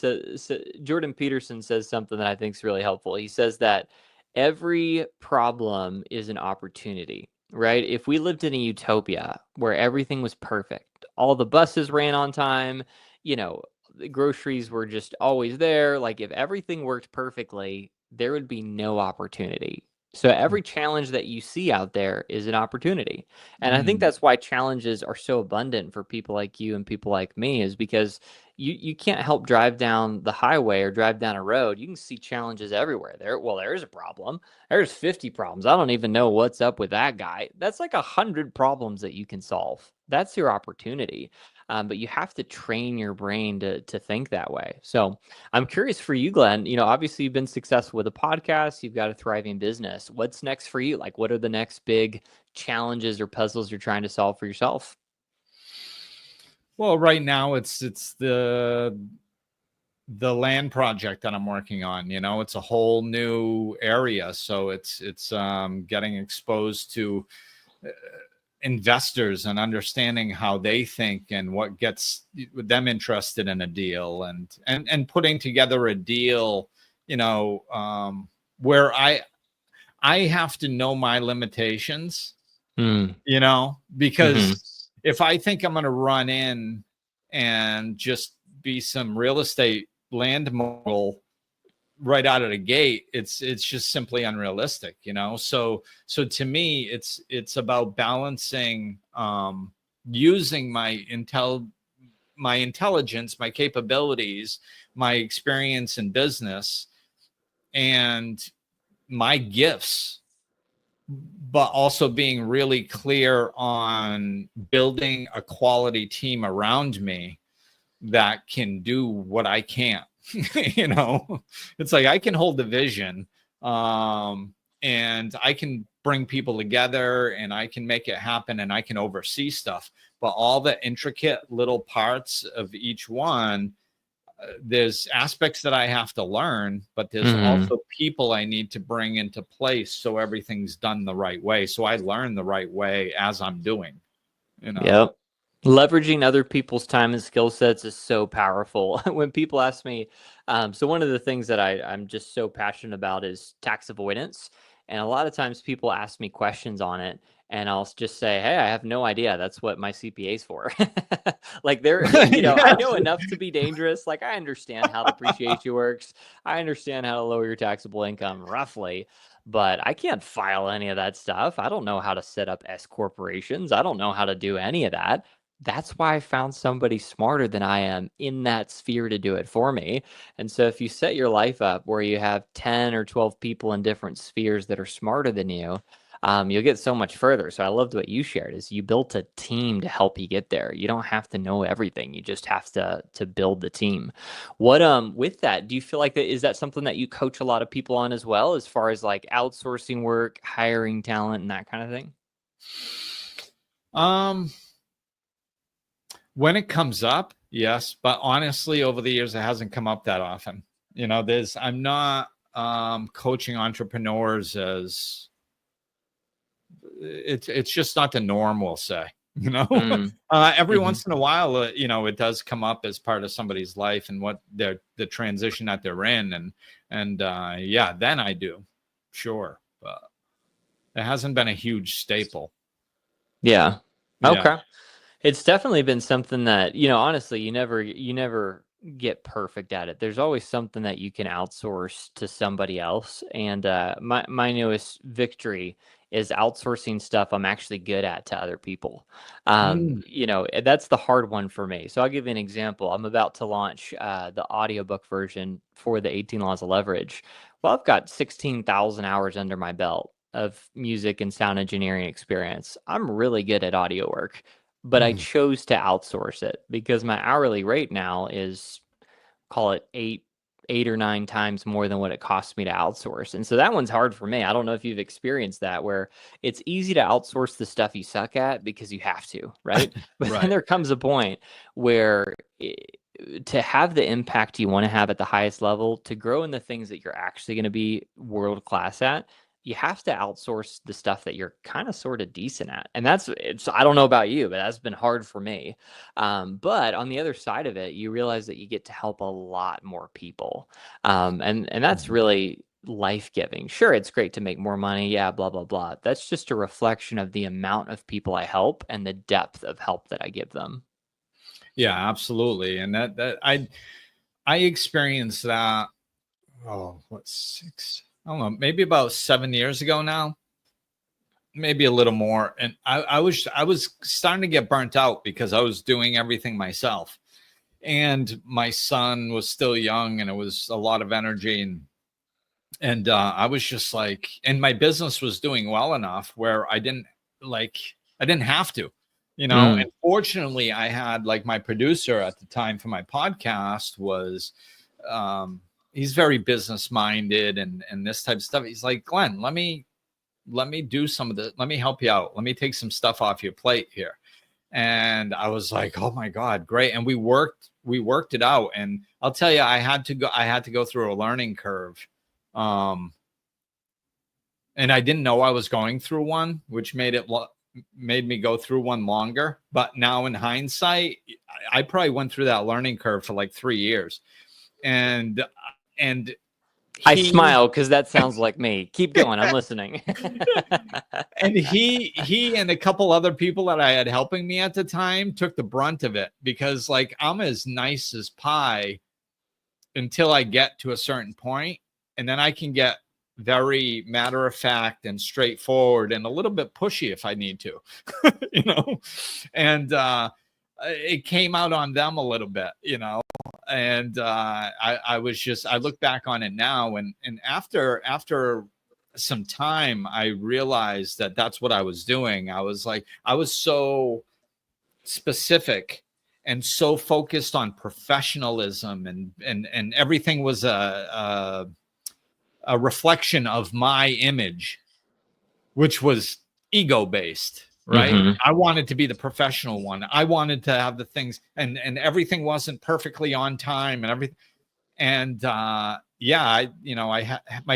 says something that I think is really helpful. He says that every problem is an opportunity. Right? If we lived in a utopia where everything was perfect, all the buses ran on time, the groceries were just always there. Like if everything worked perfectly, there would be no opportunity. So every challenge that you see out there is an opportunity. And I think that's why challenges are so abundant for people like you and people like me, is because you can't help drive down the highway or drive down a road. You can see challenges everywhere. There's a problem. There's 50 problems. I don't even know what's up with that guy. That's like 100 problems that you can solve. That's your opportunity. But you have to train your brain to think that way. So I'm curious for you, Glenn, obviously you've been successful with a podcast, you've got a thriving business. What's next for you? Like, what are the next big challenges or puzzles you're trying to solve for yourself? Well, right now it's the land project that I'm working on. It's a whole new area. So it's getting exposed to investors and understanding how they think and what gets them interested in a deal and putting together a deal, where I have to know my limitations, because if I think I'm going to run in and just be some real estate land mogul right out of the gate, it's just simply unrealistic, so to me it's about balancing using my intelligence, my capabilities, my experience in business and my gifts, but also being really clear on building a quality team around me that can do what I can't. It's like I can hold the vision, And I can bring people together and I can make it happen and I can oversee stuff. But all the intricate little parts of each one, there's aspects that I have to learn, but there's also people I need to bring into place so everything's done the right way. So I learn the right way as I'm doing, you know. Yep. Leveraging other people's time and skill sets is so powerful. When people ask me, so one of the things that I'm just so passionate about is tax avoidance. And a lot of times people ask me questions on it, and I'll just say, hey, I have no idea. That's what my CPA's for. Like they're, I know enough to be dangerous. Like I understand how depreciation works. I understand how to lower your taxable income roughly, but I can't file any of that stuff. I don't know how to set up S corporations. I don't know how to do any of that. That's why I found somebody smarter than I am in that sphere to do it for me. And so if you set your life up where you have 10 or 12 people in different spheres that are smarter than you, you'll get so much further. So I loved what you shared is you built a team to help you get there. You don't have to know everything. You just have to build the team. What with that, do you feel like is that something that you coach a lot of people on as well, as far as like outsourcing work, hiring talent, and that kind of thing? When it comes up, yes, but honestly, over the years, it hasn't come up that often. I'm not coaching entrepreneurs as it's just not the norm, we'll say. Every once in a while, it does come up as part of somebody's life and what the transition that they're in, and then I do, sure, but it hasn't been a huge staple. Yeah. Okay. It's definitely been something that, honestly, you never get perfect at it. There's always something that you can outsource to somebody else. And my newest victory is outsourcing stuff I'm actually good at to other people. That's the hard one for me. So I'll give you an example. I'm about to launch the audiobook version for the 18 Laws of Leverage. Well, I've got 16,000 hours under my belt of music and sound engineering experience. I'm really good at audio work. But I chose to outsource it because my hourly rate now is, call it eight or nine times more than what it costs me to outsource. And so that one's hard for me. I don't know if you've experienced that, where it's easy to outsource the stuff you suck at because you have to, right? But then there comes a point where to have the impact you want to have at the highest level, to grow in the things that you're actually going to be world class at, you have to outsource the stuff that you're kind of sort of decent at. And I don't know about you, but that's been hard for me. But on the other side of it, you realize that you get to help a lot more people. And that's really life-giving. Sure, it's great to make more money. Yeah, blah, blah, blah. That's just a reflection of the amount of people I help and the depth of help that I give them. Yeah, absolutely. And that I experienced that. Oh, I don't know, maybe about 7 years ago now, maybe a little more. And I was starting to get burnt out because I was doing everything myself, and my son was still young, and it was a lot of energy, and I was just like, and my business was doing well enough where I didn't have to, And fortunately, I had, like, my producer at the time for my podcast was, he's very business minded and this type of stuff. He's like, Glenn, let me do some of the, let me help you out. Let me take some stuff off your plate here. And I was like, oh my God, great. And we worked it out. And I'll tell you, I had to go through a learning curve. And I didn't know I was going through one, which made me go through one longer. But now in hindsight, I probably went through that learning curve for like 3 years. And I smile because that sounds like me. Keep going. I'm listening. And he and a couple other people that I had helping me at the time took the brunt of it, because, like, I'm as nice as pie until I get to a certain point, and then I can get very matter of fact and straightforward and a little bit pushy if I need to, and it came out on them a little bit, and I look back on it now, and after some time, I realized that that's what I was doing. I was so specific and so focused on professionalism, and everything was a reflection of my image, which was ego based, right? Mm-hmm. I wanted to be the professional one. I wanted to have the things, and everything wasn't perfectly on time and everything. And my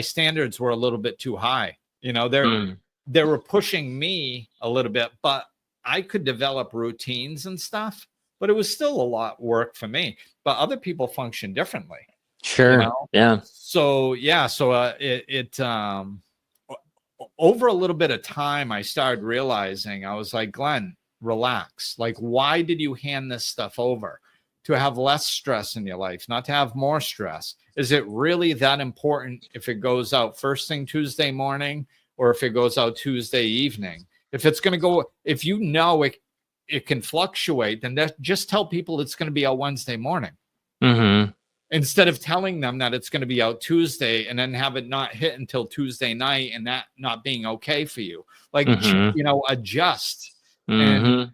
standards were a little bit too high. They were pushing me a little bit, but I could develop routines and stuff, but it was still a lot of work for me. But other people function differently. Sure. Yeah. So over a little bit of time, I started realizing, I was like, Glenn, relax. Like, why did you hand this stuff over? To have less stress in your life, not to have more stress. Is it really that important if it goes out first thing Tuesday morning or if it goes out Tuesday evening? If it's going to go, if you know it can fluctuate, then just tell people it's going to be out Wednesday morning. Mm-hmm. Instead of telling them that it's going to be out Tuesday and then have it not hit until Tuesday night and that not being okay for you. Like, adjust and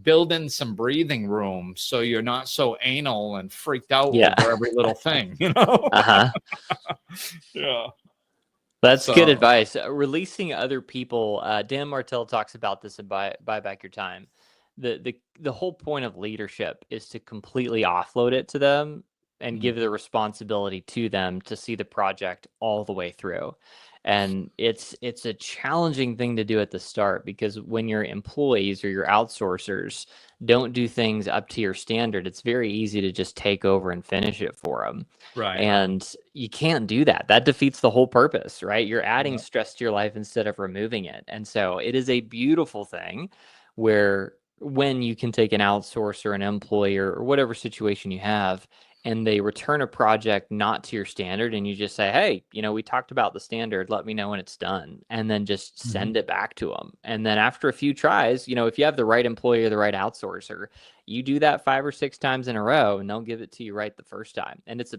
build in some breathing room so you're not so anal and freaked out over every little thing, Uh-huh. Yeah. That's good advice. Releasing other people. Dan Martell talks about this in Buy Back Your Time. The whole point of leadership is to completely offload it to them and give the responsibility to them to see the project all the way through. And it's a challenging thing to do at the start, because when your employees or your outsourcers don't do things up to your standard, it's very easy to just take over and finish it for them. Right. And you can't do that. That defeats the whole purpose, right? You're adding stress to your life instead of removing it. And so it is a beautiful thing where when you can take an outsourcer, an employer, or whatever situation you have, and they return a project not to your standard, and you just say, hey, we talked about the standard, let me know when it's done, and then just send it back to them. And then after a few tries, if you have the right employee or the right outsourcer, you do that 5 or 6 times in a row, and they'll give it to you right the first time. And it's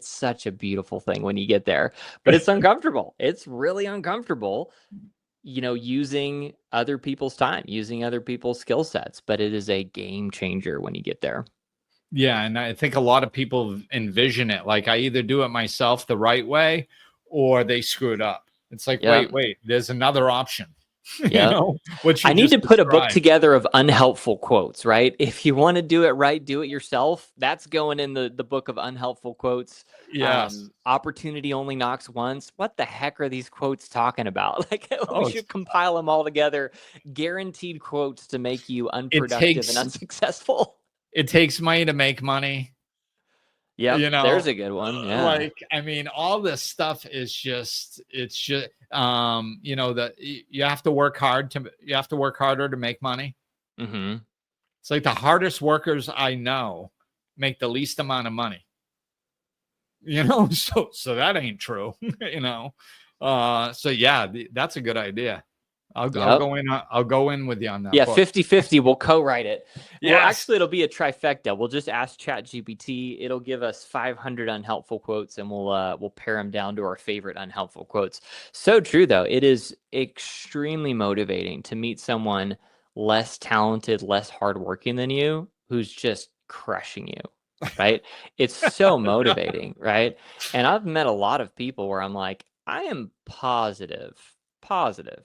such a beautiful thing when you get there, but it's uncomfortable. It's really uncomfortable, using other people's time, using other people's skill sets, but it is a game changer when you get there. Yeah, and I think a lot of people envision it like I either do it myself the right way or they screw it up. It's like, wait, there's another option. Yeah. I need to put a book together of unhelpful quotes, right? If you want to do it right, do it yourself. That's going in the book of unhelpful quotes. Yes. Opportunity only knocks once. What the heck are these quotes talking about? We should compile them all together. Guaranteed quotes to make you unproductive and unsuccessful. It takes money to make money. Yeah, there's a good one. Yeah. All this stuff is just, that you have to work harder to make money. Mm-hmm. It's like the hardest workers I know make the least amount of money. So that ain't true. That's a good idea. I'll go in with you on that. Yeah, 50-50. We'll co-write it. Yes. Well, actually, it'll be a trifecta. We'll just ask ChatGPT. It'll give us 500 unhelpful quotes, and we'll pare them down to our favorite unhelpful quotes. So true, though. It is extremely motivating to meet someone less talented, less hardworking than you, who's just crushing you, right? It's so motivating, right? And I've met a lot of people where I'm like, I am positive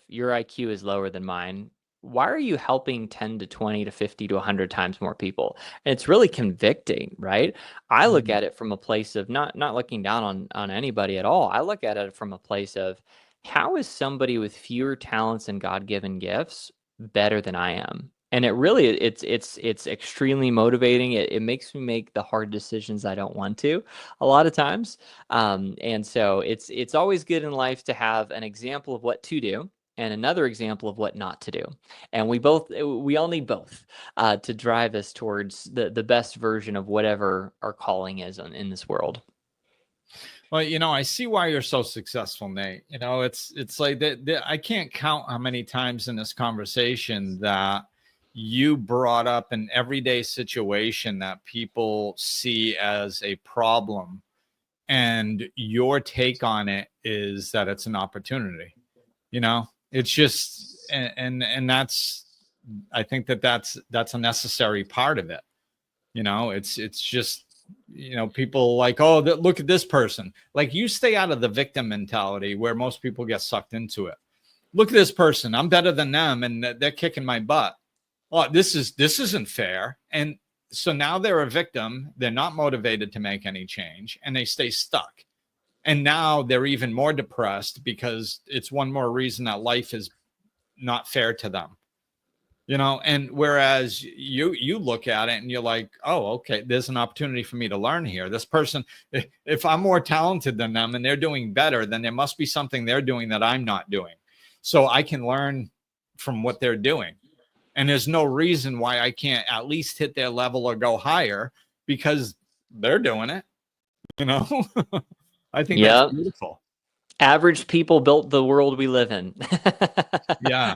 your IQ is lower than mine. Why are you helping 10 to 20 to 50 to 100 times more people? And it's really convicting, right? I look at it from a place of not looking down on anybody at all. I look at it from a place of, how is somebody with fewer talents and God-given gifts better than I am? And it really, it's extremely motivating. It makes me make the hard decisions I don't want to a lot of times. And so it's always good in life to have an example of what to do and another example of what not to do. And we all need both to drive us towards the best version of whatever our calling is in this world. Well, I see why you're so successful, Nate. It's like that. I can't count how many times in this conversation that you brought up an everyday situation that people see as a problem, and your take on it is that it's an opportunity. It's just, and that's, I think that's a necessary part of it. It's just people like, oh, look at this person. Like, you stay out of the victim mentality where most people get sucked into it. Look at this person. I'm better than them, and they're kicking my butt. Oh, this isn't fair. And so now they're a victim. They're not motivated to make any change, and they stay stuck. And now they're even more depressed because it's one more reason that life is not fair to them. And whereas you look at it and you're like, oh, okay, there's an opportunity for me to learn here. This person, if I'm more talented than them and they're doing better, then there must be something they're doing that I'm not doing. So I can learn from what they're doing. And there's no reason why I can't at least hit their level or go higher because they're doing it. I think that's beautiful. Average people built the world we live in. Yeah.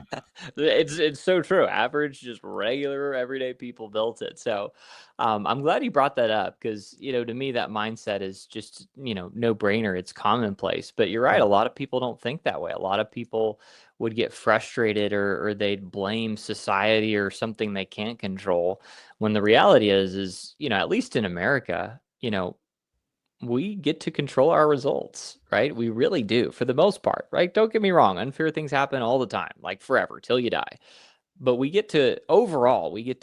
It's so true. Average, just regular, everyday people built it. So I'm glad you brought that up because, to me, that mindset is just, no brainer. It's commonplace. But you're right. A lot of people don't think that way. A lot of people would get frustrated or they'd blame society or something they can't control. When the reality is, at least in America, we get to control our results, right? We really do for the most part, right? Don't get me wrong. Unfair things happen all the time, like forever till you die. But we get to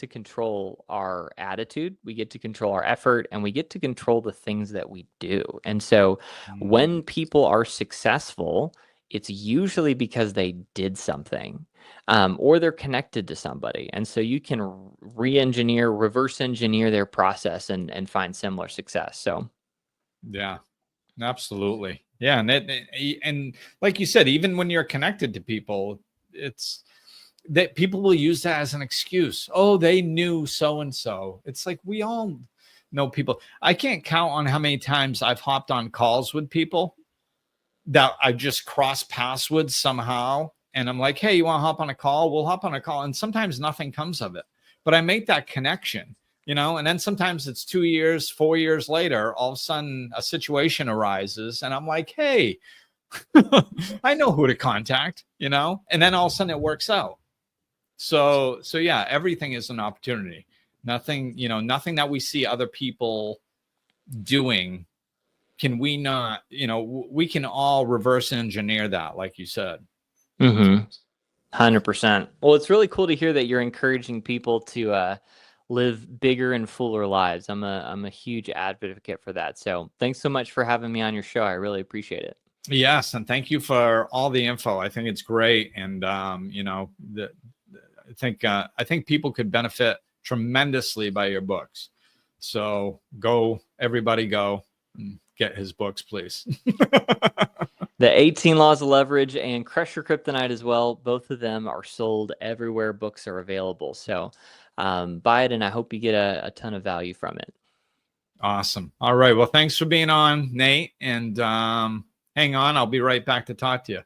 control our attitude. We get to control our effort, and we get to control the things that we do. And so when people are successful, it's usually because they did something, or they're connected to somebody. And so you can reverse engineer their process and find similar success. So. Yeah, absolutely. Yeah. And like you said, even when you're connected to people, it's that people will use that as an excuse. Oh, they knew so-and-so. It's like, we all know people. I can't count on how many times I've hopped on calls with people that I just cross paths with somehow. And I'm like, hey, you want to hop on a call? We'll hop on a call. And sometimes nothing comes of it, but I make that connection. And then sometimes it's 2 years, 4 years later, all of a sudden a situation arises and I'm like, hey, I know who to contact, and then all of a sudden it works out. So yeah, everything is an opportunity. Nothing that we see other people doing can we not, we can all reverse engineer that, like you said. 100%. Well, it's really cool to hear that you're encouraging people to, live bigger and fuller lives. I'm a huge advocate for that. So thanks so much for having me on your show. I really appreciate it. Yes. And thank you for all the info. I think it's great. And, I think people could benefit tremendously by your books. So everybody go and get his books, please. The 18 Laws of Leverage and Crush Your Kryptonite as well. Both of them are sold everywhere books are available. So buy it, and I hope you get a ton of value from it. Awesome. All right. Well, thanks for being on, Nate. And hang on. I'll be right back to talk to you.